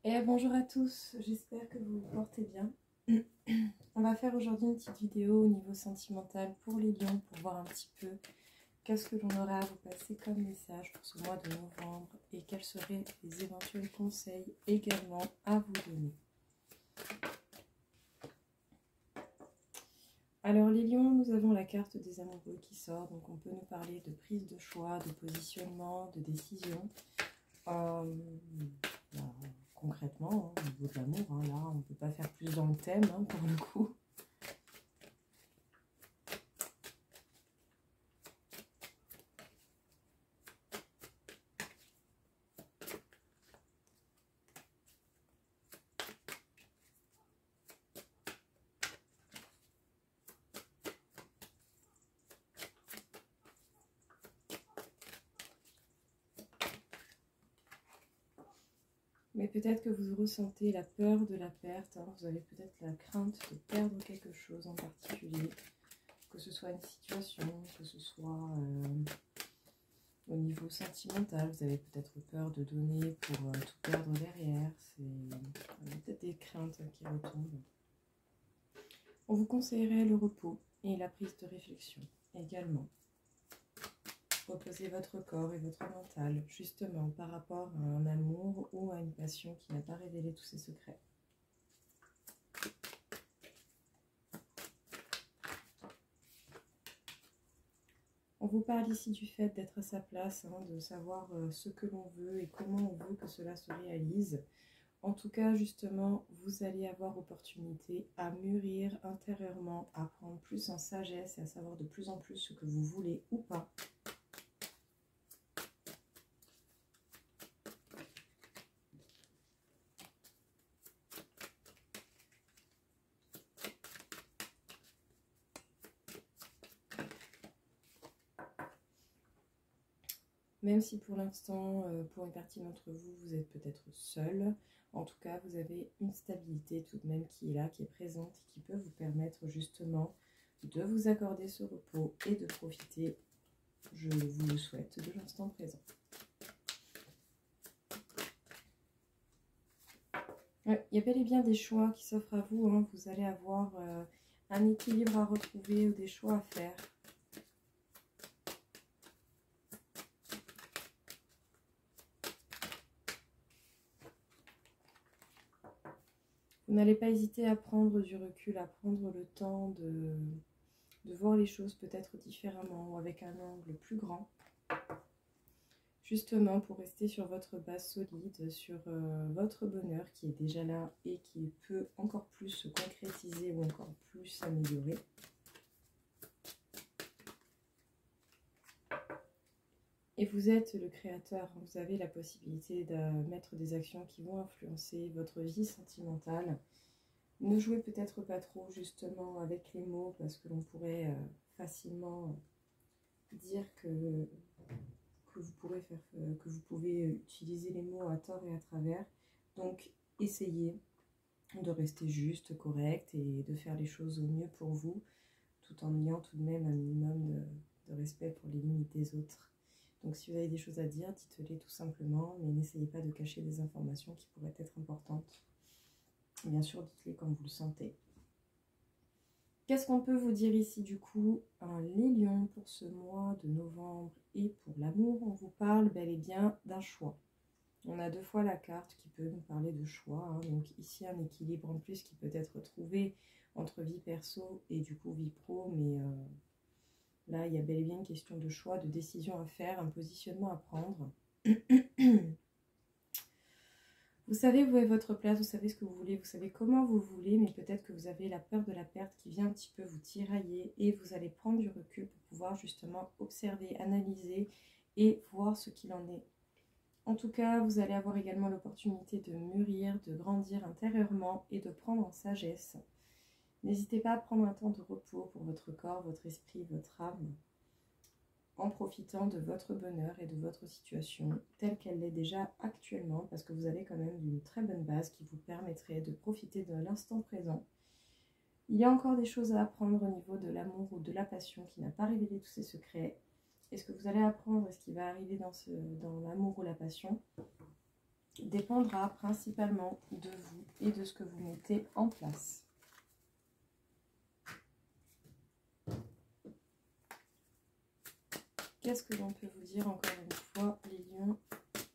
Et bonjour à tous, j'espère que vous vous portez bien. On va faire aujourd'hui une petite vidéo au niveau sentimental pour les lions, pour voir un petit peu qu'est-ce que l'on aura à vous passer comme message pour ce mois de novembre et quels seraient les éventuels conseils également à vous donner. Alors les lions, nous avons la carte des amoureux qui sort, donc on peut nous parler de prise de choix, de positionnement, de décision. Concrètement, au niveau de l'amour, là, on ne peut pas faire plus dans le thème, pour le coup. Mais peut-être que vous ressentez la peur de la perte, vous avez peut-être la crainte de perdre quelque chose en particulier, que ce soit une situation, que ce soit au niveau sentimental, vous avez peut-être peur de donner pour tout perdre derrière, c'est peut-être des craintes qui retombent. On vous conseillerait le repos et la prise de réflexion également. Reposez votre corps et votre mental, justement, par rapport à un amour ou à une passion qui n'a pas révélé tous ses secrets. On vous parle ici du fait d'être à sa place, de savoir ce que l'on veut et comment on veut que cela se réalise. En tout cas, justement, vous allez avoir opportunité à mûrir intérieurement, à prendre plus en sagesse et à savoir de plus en plus ce que vous voulez ou pas. Même si pour l'instant, pour une partie d'entre vous, vous êtes peut-être seul, en tout cas, vous avez une stabilité tout de même qui est là, qui est présente, et qui peut vous permettre justement de vous accorder ce repos et de profiter, je vous le souhaite, de l'instant présent. Ouais, il y a bel et bien des choix qui s'offrent à vous, vous allez avoir un équilibre à retrouver ou des choix à faire. Vous n'allez pas hésiter à prendre du recul, à prendre le temps de voir les choses peut-être différemment ou avec un angle plus grand. Justement pour rester sur votre base solide, sur votre bonheur qui est déjà là et qui peut encore plus se concrétiser ou encore plus s'améliorer. Et vous êtes le créateur, vous avez la possibilité de mettre des actions qui vont influencer votre vie sentimentale. Ne jouez peut-être pas trop justement avec les mots parce que l'on pourrait facilement dire que vous pouvez utiliser les mots à tort et à travers. Donc essayez de rester juste, correct et de faire les choses au mieux pour vous, tout en ayant tout de même un minimum de respect pour les limites des autres. Donc si vous avez des choses à dire, dites-les tout simplement, mais n'essayez pas de cacher des informations qui pourraient être importantes. Bien sûr, dites-les comme vous le sentez. Qu'est-ce qu'on peut vous dire ici du coup, les lions, pour ce mois de novembre et pour l'amour, on vous parle bel et bien d'un choix. On a deux fois la carte qui peut nous parler de choix, donc ici un équilibre en plus qui peut être trouvé entre vie perso et du coup vie pro, mais là il y a bel et bien une question de choix, de décision à faire, un positionnement à prendre. Vous savez où est votre place, vous savez ce que vous voulez, vous savez comment vous voulez, mais peut-être que vous avez la peur de la perte qui vient un petit peu vous tirailler et vous allez prendre du recul pour pouvoir justement observer, analyser et voir ce qu'il en est. En tout cas, vous allez avoir également l'opportunité de mûrir, de grandir intérieurement et de prendre en sagesse. N'hésitez pas à prendre un temps de repos pour votre corps, votre esprit, votre âme, en profitant de votre bonheur et de votre situation telle qu'elle l'est déjà actuellement, parce que vous avez quand même une très bonne base qui vous permettrait de profiter de l'instant présent. Il y a encore des choses à apprendre au niveau de l'amour ou de la passion qui n'a pas révélé tous ses secrets. Est-ce que vous allez apprendre ce qui va arriver dans l'amour ou la passion? dépendra principalement de vous et de ce que vous mettez en place. Qu'est-ce que l'on peut vous dire encore une fois, les lions,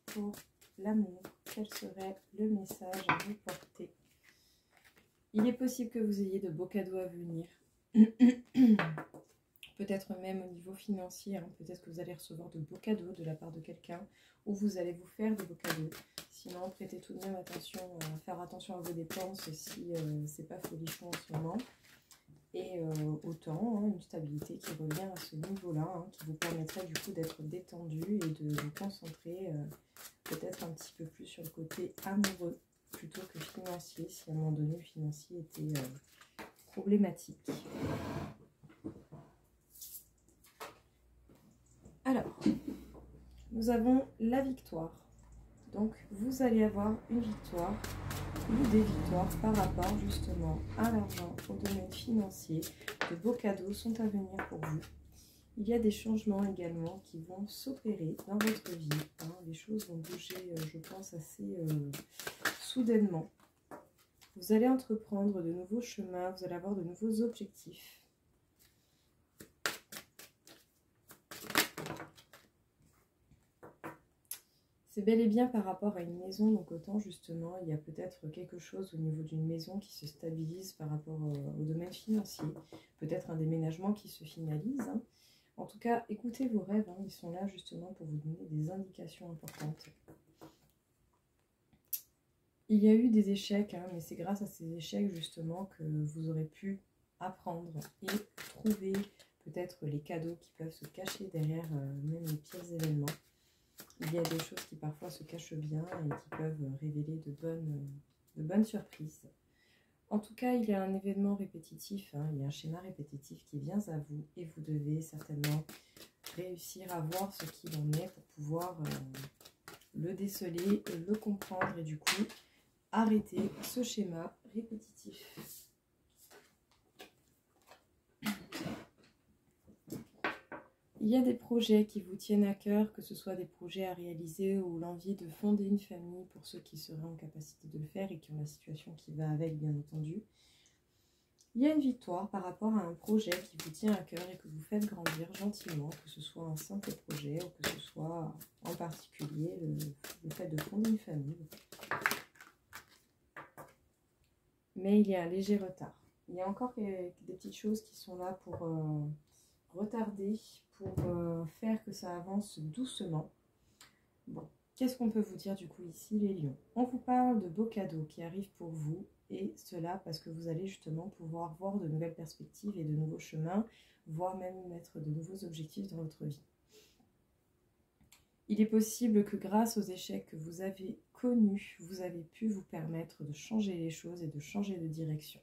pour l'amour? Quel serait le message à vous porter? Il est possible que vous ayez de beaux cadeaux à venir. Peut-être même au niveau financier, hein. Peut-être que vous allez recevoir de beaux cadeaux de la part de quelqu'un, ou vous allez vous faire de beaux cadeaux. Sinon, prêtez tout de même attention, faire attention à vos dépenses si c'est pas folichon en ce moment. Et autant, hein, une stabilité qui revient à ce niveau-là, hein, qui vous permettrait du coup d'être détendu et de vous concentrer peut-être un petit peu plus sur le côté amoureux plutôt que financier, si à un moment donné le financier était problématique. Alors, nous avons la victoire. Donc, vous allez avoir une victoire ou des victoires par rapport justement à l'argent, au domaine financier. De beaux cadeaux sont à venir pour vous. Il y a des changements également qui vont s'opérer dans votre vie. Hein. Les choses vont bouger, je pense, assez soudainement. Vous allez entreprendre de nouveaux chemins, vous allez avoir de nouveaux objectifs. C'est bel et bien par rapport à une maison, donc autant justement, il y a peut-être quelque chose au niveau d'une maison qui se stabilise par rapport au domaine financier. Peut-être un déménagement qui se finalise. Hein. En tout cas, écoutez vos rêves, hein, ils sont là justement pour vous donner des indications importantes. Il y a eu des échecs, hein, mais c'est grâce à ces échecs justement que vous aurez pu apprendre et trouver peut-être les cadeaux qui peuvent se cacher derrière même les pires événements. Il y a des choses qui parfois se cachent bien et qui peuvent révéler de bonnes surprises. En tout cas, il y a un événement répétitif, hein, il y a un schéma répétitif qui vient à vous et vous devez certainement réussir à voir ce qu'il en est pour pouvoir le déceler, le comprendre et du coup arrêter ce schéma répétitif. Il y a des projets qui vous tiennent à cœur, que ce soit des projets à réaliser ou l'envie de fonder une famille pour ceux qui seraient en capacité de le faire et qui ont la situation qui va avec, bien entendu. Il y a une victoire par rapport à un projet qui vous tient à cœur et que vous faites grandir gentiment, que ce soit un simple projet ou que ce soit en particulier le fait de fonder une famille. Mais il y a un léger retard. Il y a encore des petites choses qui sont là pour retarder, pour faire que ça avance doucement. Bon, qu'est-ce qu'on peut vous dire du coup ici, les lions? On vous parle de beaux cadeaux qui arrivent pour vous, et cela parce que vous allez justement pouvoir voir de nouvelles perspectives et de nouveaux chemins, voire même mettre de nouveaux objectifs dans votre vie. Il est possible que grâce aux échecs que vous avez connus, vous avez pu vous permettre de changer les choses et de changer de direction.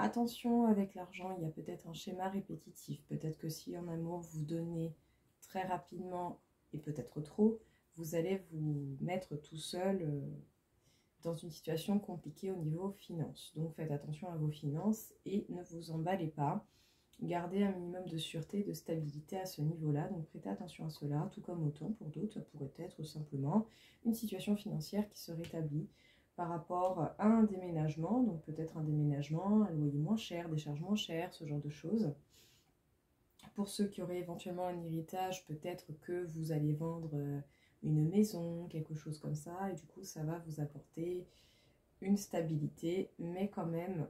Attention avec l'argent, il y a peut-être un schéma répétitif. Peut-être que si en amour vous donnez très rapidement et peut-être trop, vous allez vous mettre tout seul dans une situation compliquée au niveau finances. Donc faites attention à vos finances et ne vous emballez pas. Gardez un minimum de sûreté et de stabilité à ce niveau-là. Donc prêtez attention à cela, tout comme autant pour d'autres, ça pourrait être simplement une situation financière qui se rétablit par rapport à un déménagement, donc peut-être un déménagement, un loyer moins cher, des charges moins chères, ce genre de choses. Pour ceux qui auraient éventuellement un héritage, peut-être que vous allez vendre une maison, quelque chose comme ça, et du coup ça va vous apporter une stabilité, mais quand même,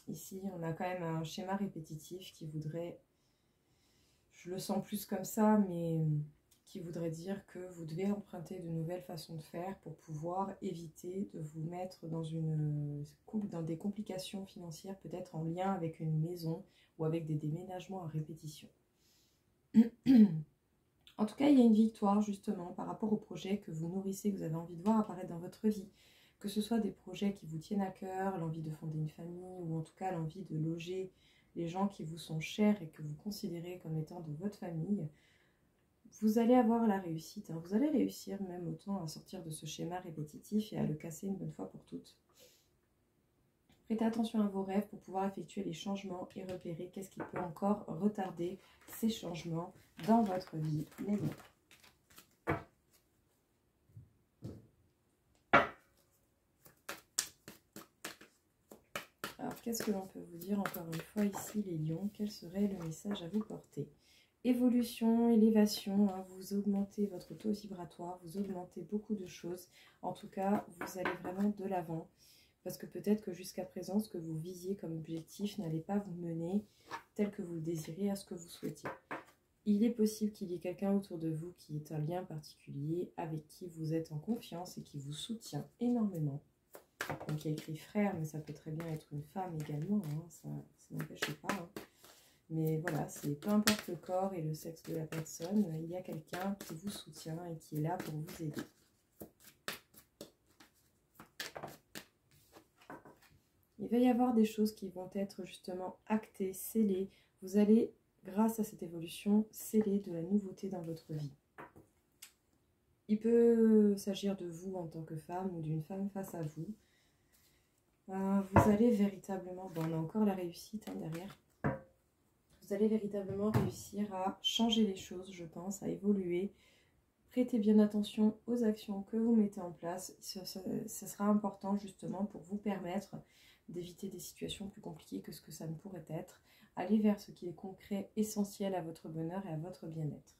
ici on a quand même un schéma répétitif qui voudrait, je le sens plus comme ça, mais qui voudrait dire que vous devez emprunter de nouvelles façons de faire pour pouvoir éviter de vous mettre dans des complications financières, peut-être en lien avec une maison ou avec des déménagements à répétition. En tout cas, il y a une victoire justement par rapport aux projets que vous nourrissez, que vous avez envie de voir apparaître dans votre vie. Que ce soit des projets qui vous tiennent à cœur, l'envie de fonder une famille ou en tout cas l'envie de loger les gens qui vous sont chers et que vous considérez comme étant de votre famille. Vous allez avoir la réussite, hein. Vous allez réussir même autant à sortir de ce schéma répétitif et à le casser une bonne fois pour toutes. Prêtez attention à vos rêves pour pouvoir effectuer les changements et repérer qu'est-ce qui peut encore retarder ces changements dans votre vie, les lions. Alors, qu'est-ce que l'on peut vous dire encore une fois ici, les lions? Quel serait le message à vous porter? Évolution, élévation, hein, vous augmentez votre taux vibratoire, vous augmentez beaucoup de choses. En tout cas, vous allez vraiment de l'avant. Parce que peut-être que jusqu'à présent, ce que vous visiez comme objectif n'allait pas vous mener tel que vous le désirez à ce que vous souhaitiez. Il est possible qu'il y ait quelqu'un autour de vous qui est un lien particulier, avec qui vous êtes en confiance et qui vous soutient énormément. Donc il y a écrit frère, mais ça peut très bien être une femme également, hein, ça n'empêche pas. Hein. Mais voilà, c'est peu importe le corps et le sexe de la personne, il y a quelqu'un qui vous soutient et qui est là pour vous aider. Il va y avoir des choses qui vont être justement actées, scellées. Vous allez, grâce à cette évolution, sceller de la nouveauté dans votre vie. Il peut s'agir de vous en tant que femme ou d'une femme face à vous. Vous allez véritablement, bon, on a encore la réussite hein, derrière. Vous allez véritablement réussir à changer les choses, je pense, à évoluer. Prêtez bien attention aux actions que vous mettez en place. Ce sera important justement pour vous permettre d'éviter des situations plus compliquées que ce que ça ne pourrait être. Aller vers ce qui est concret, essentiel à votre bonheur et à votre bien-être.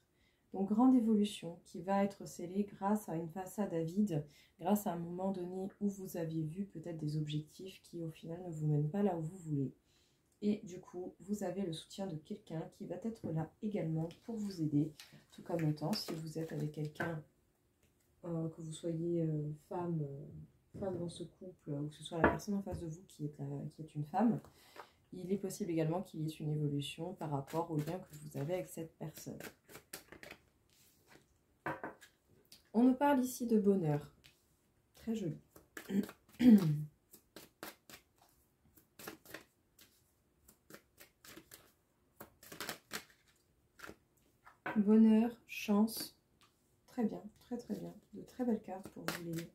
Donc, grande évolution qui va être scellée grâce à une façade à vide, grâce à un moment donné où vous aviez vu peut-être des objectifs qui au final ne vous mènent pas là où vous voulez. Et du coup, vous avez le soutien de quelqu'un qui va être là également pour vous aider. Tout comme autant, si vous êtes avec quelqu'un, que vous soyez femme dans ce couple, ou que ce soit la personne en face de vous qui est une femme, il est possible également qu'il y ait une évolution par rapport au lien que vous avez avec cette personne. On nous parle ici de bonheur. Très joli. Bonheur, chance. Très bien, très très bien. De très belles cartes pour vous les lions.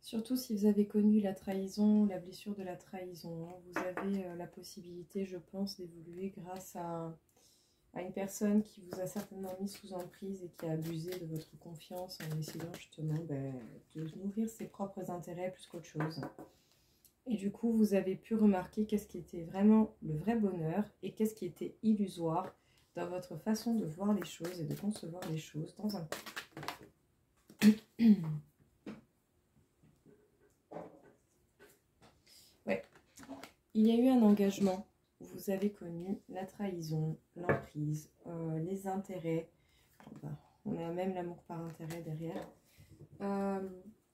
Surtout si vous avez connu la trahison, la blessure de la trahison. Hein. Vous avez la possibilité, je pense, d'évoluer grâce à une personne qui vous a certainement mis sous emprise et qui a abusé de votre confiance en essayant justement de nourrir ses propres intérêts plus qu'autre chose. Et du coup, vous avez pu remarquer qu'est-ce qui était vraiment le vrai bonheur et qu'est-ce qui était illusoire dans votre façon de voir les choses et de concevoir les choses dans un couple. Ouais, il y a eu un engagement. Vous avez connu la trahison, l'emprise, les intérêts. On a même l'amour par intérêt derrière.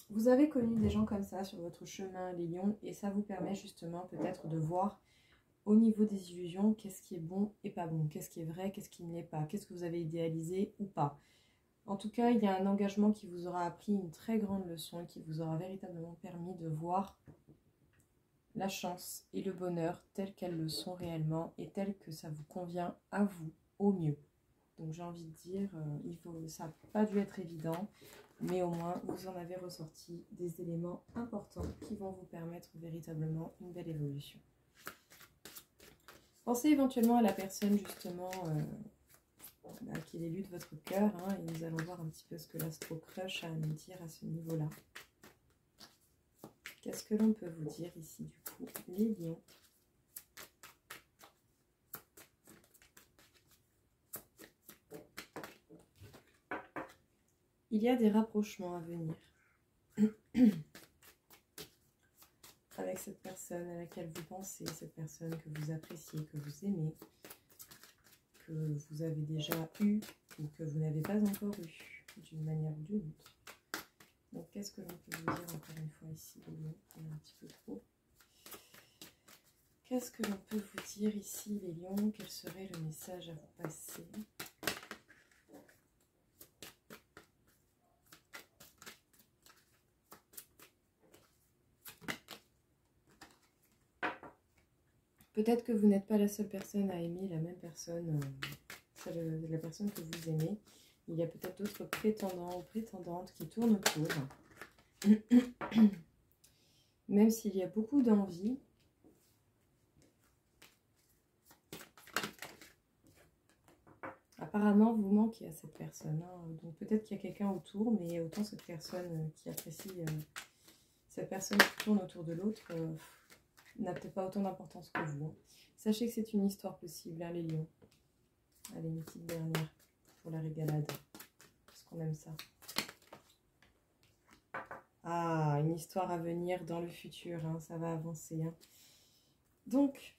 Vous avez connu des gens comme ça sur votre chemin, les lions, et ça vous permet justement peut-être de voir au niveau des illusions qu'est-ce qui est bon et pas bon, qu'est-ce qui est vrai, qu'est-ce qui ne l'est pas, qu'est-ce que vous avez idéalisé ou pas. En tout cas, il y a un engagement qui vous aura appris une très grande leçon et qui vous aura véritablement permis de voir la chance et le bonheur tels qu'elles le sont réellement et tels que ça vous convient à vous au mieux. Donc j'ai envie de dire, ça n'a pas dû être évident, mais au moins vous en avez ressorti des éléments importants qui vont vous permettre véritablement une belle évolution. Pensez éventuellement à la personne justement qui est l'élu de votre cœur, hein, et nous allons voir un petit peu ce que l'astro crush a à nous dire à ce niveau-là. Qu'est-ce que l'on peut vous dire ici du coup, les lions? Il y a des rapprochements à venir avec cette personne à laquelle vous pensez, cette personne que vous appréciez, que vous aimez, que vous avez déjà eu ou que vous n'avez pas encore eu d'une manière ou d'une autre. Donc qu'est-ce que l'on peut vous dire encore une fois ici, les lions? Il y en a un petit peu trop. Qu'est-ce que l'on peut vous dire ici, les lions? Quel serait le message à vous passer? Peut-être que vous n'êtes pas la seule personne à aimer la même personne, la personne que vous aimez. Il y a peut-être d'autres prétendants ou prétendantes qui tournent autour. Même s'il y a beaucoup d'envie, apparemment, vous manquez à cette personne. Hein. Donc peut-être qu'il y a quelqu'un autour, mais autant cette personne qui apprécie, cette personne qui tourne autour de l'autre, n'a peut-être pas autant d'importance que vous. Hein. Sachez que c'est une histoire possible, hein, les lions. Allez, une petite dernière pour la régalade. Parce qu'on aime ça. Ah, une histoire à venir dans le futur. Hein, ça va avancer. Hein. Donc,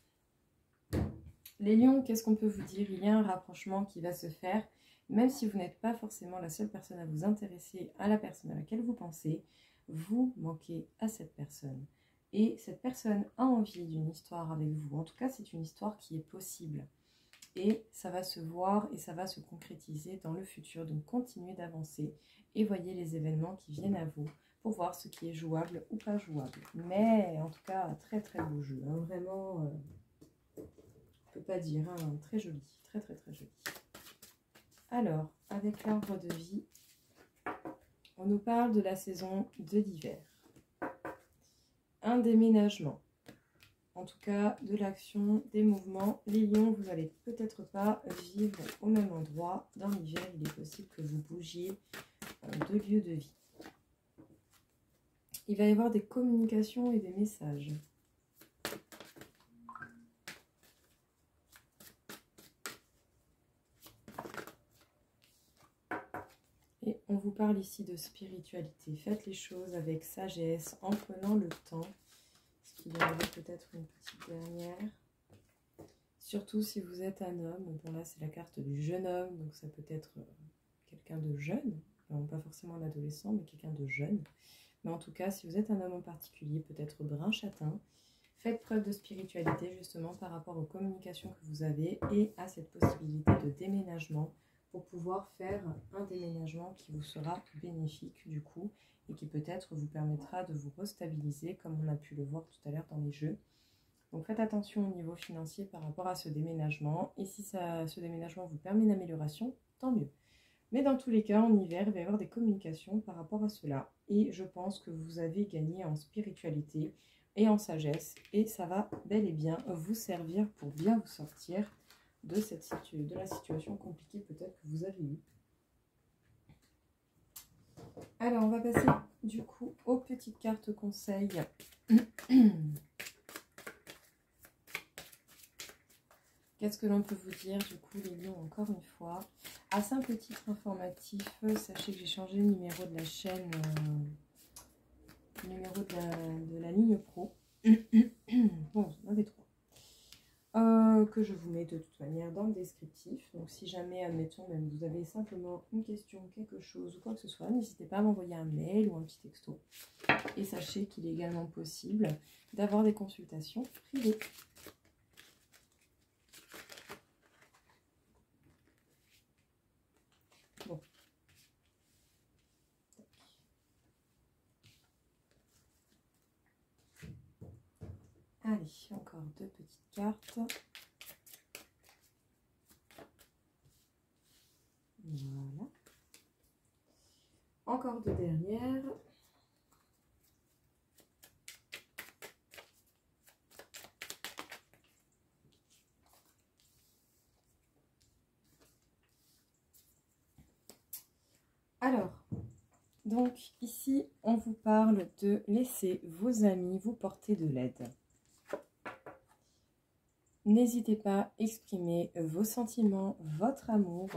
les lions, qu'est-ce qu'on peut vous dire? Il y a un rapprochement qui va se faire. Même si vous n'êtes pas forcément la seule personne à vous intéresser à la personne à laquelle vous pensez, vous manquez à cette personne. Et cette personne a envie d'une histoire avec vous. En tout cas, c'est une histoire qui est possible. Et ça va se voir et ça va se concrétiser dans le futur. Donc, continuez d'avancer et voyez les événements qui viennent à vous pour voir ce qui est jouable ou pas jouable. Mais, en tout cas, très très beau jeu. Hein, vraiment, on ne peut pas dire. Hein, très joli. Très très très joli. Alors, avec l'arbre de vie, on nous parle de la saison de l'hiver. Un déménagement. En tout cas, de l'action, des mouvements. Les lions, vous n'allez peut-être pas vivre au même endroit. Dans l'hiver, il est possible que vous bougiez de lieu de vie. Il va y avoir des communications et des messages. Et on vous parle ici de spiritualité. Faites les choses avec sagesse, en prenant le temps. Est-ce qu'il y en avait peut-être une petite dernière? Surtout si vous êtes un homme. Bon là, c'est la carte du jeune homme. Donc ça peut être quelqu'un de jeune. Non, pas forcément un adolescent, mais quelqu'un de jeune. Mais en tout cas, si vous êtes un homme en particulier, peut-être brun châtain, faites preuve de spiritualité justement par rapport aux communications que vous avez et à cette possibilité de déménagement pour pouvoir faire un déménagement qui vous sera bénéfique du coup et qui peut-être vous permettra de vous restabiliser comme on a pu le voir tout à l'heure dans les jeux. Donc faites attention au niveau financier par rapport à ce déménagement et si ce déménagement vous permet une amélioration, tant mieux. Mais dans tous les cas, en hiver, il va y avoir des communications par rapport à cela. Et je pense que vous avez gagné en spiritualité et en sagesse. Et ça va bel et bien vous servir pour bien vous sortir de la situation compliquée peut-être que vous avez eue. Alors, on va passer du coup aux petites cartes conseils. Qu'est-ce que l'on peut vous dire du coup les lions encore une fois? À simple titre informatif, sachez que j'ai changé le numéro de la chaîne, le numéro de la ligne pro. Bon, vous en avez trois. Que je vous mets de toute manière dans le descriptif. Donc si jamais, admettons, même vous avez simplement une question, quelque chose ou quoi que ce soit, n'hésitez pas à m'envoyer un mail ou un petit texto. Et sachez qu'il est également possible d'avoir des consultations privées. Bon. Allez, encore deux petites cartes. Voilà. Encore deux dernières. Alors, donc ici, on vous parle de laisser vos amis vous porter de l'aide. N'hésitez pas à exprimer vos sentiments, votre amour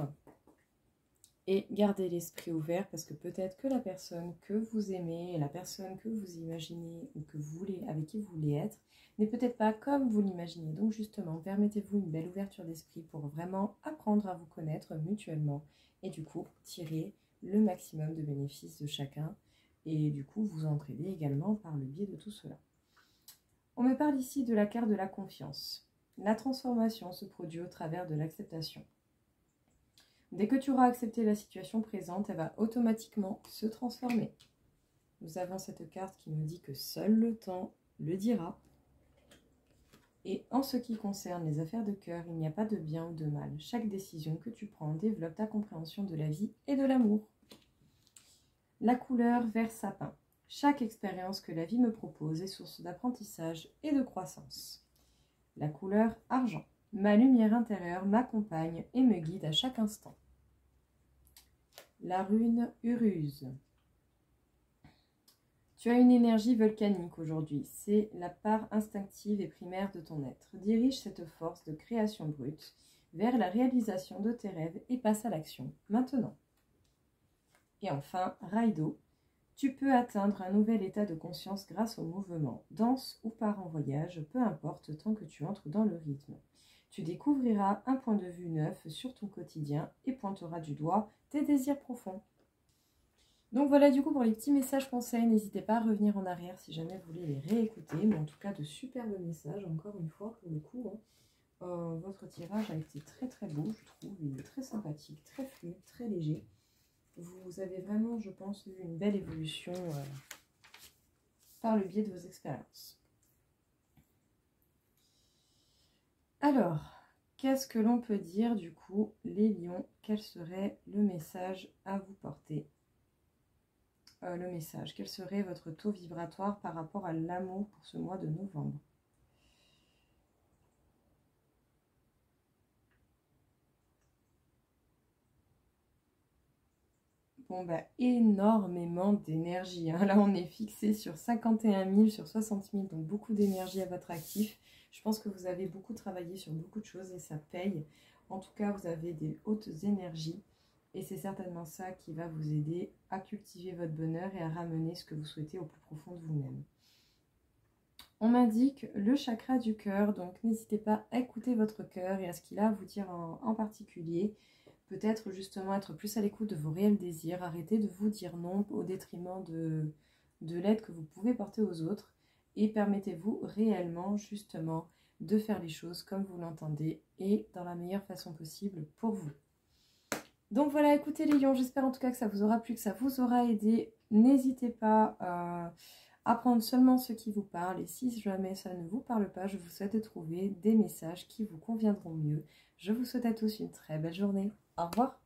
et gardez l'esprit ouvert parce que peut-être que la personne que vous aimez, la personne que vous imaginez ou que vous voulez, avec qui vous voulez être, n'est peut-être pas comme vous l'imaginez. Donc justement, permettez-vous une belle ouverture d'esprit pour vraiment apprendre à vous connaître mutuellement et du coup tirer le maximum de bénéfices de chacun et du coup vous entraider également par le biais de tout cela. On me parle ici de la carte de la confiance. La transformation se produit au travers de l'acceptation. Dès que tu auras accepté la situation présente, elle va automatiquement se transformer. Nous avons cette carte qui nous dit que seul le temps le dira. Et en ce qui concerne les affaires de cœur, il n'y a pas de bien ou de mal. Chaque décision que tu prends développe ta compréhension de la vie et de l'amour. La couleur vert sapin. Chaque expérience que la vie me propose est source d'apprentissage et de croissance. La couleur argent. Ma lumière intérieure m'accompagne et me guide à chaque instant. La rune Uruse. Tu as une énergie volcanique aujourd'hui. C'est la part instinctive et primaire de ton être. Dirige cette force de création brute vers la réalisation de tes rêves et passe à l'action maintenant. Et enfin, Raido. Tu peux atteindre un nouvel état de conscience grâce au mouvement. Danse ou part en voyage, peu importe tant que tu entres dans le rythme. Tu découvriras un point de vue neuf sur ton quotidien et pointeras du doigt tes désirs profonds. Donc voilà du coup pour les petits messages conseils. N'hésitez pas à revenir en arrière si jamais vous voulez les réécouter. Mais en tout cas de superbes messages encore une fois pour le coup. Votre tirage a été très très beau je trouve. Il est très sympathique, très fluide, très léger. Vous avez vraiment, je pense, eu une belle évolution par le biais de vos expériences. Alors, qu'est-ce que l'on peut dire du coup, les lions? Quel serait le message à vous porter? Le message, quel serait votre taux vibratoire par rapport à l'amour pour ce mois de novembre? Bon, bah, énormément d'énergie. Hein. Là, on est fixé sur 51 000, sur 60 000, donc beaucoup d'énergie à votre actif. Je pense que vous avez beaucoup travaillé sur beaucoup de choses et ça paye. En tout cas, vous avez des hautes énergies et c'est certainement ça qui va vous aider à cultiver votre bonheur et à ramener ce que vous souhaitez au plus profond de vous-même. On m'indique le chakra du cœur, donc n'hésitez pas à écouter votre cœur et à ce qu'il a à vous dire en particulier. Peut-être justement être plus à l'écoute de vos réels désirs, arrêter de vous dire non au détriment de l'aide que vous pouvez porter aux autres et permettez-vous réellement justement de faire les choses comme vous l'entendez et dans la meilleure façon possible pour vous. Donc voilà, écoutez les lions, j'espère en tout cas que ça vous aura plu, que ça vous aura aidé. N'hésitez pas à prendre seulement ce qui vous parle et si jamais ça ne vous parle pas, je vous souhaite de trouver des messages qui vous conviendront mieux. Je vous souhaite à tous une très belle journée. Au revoir.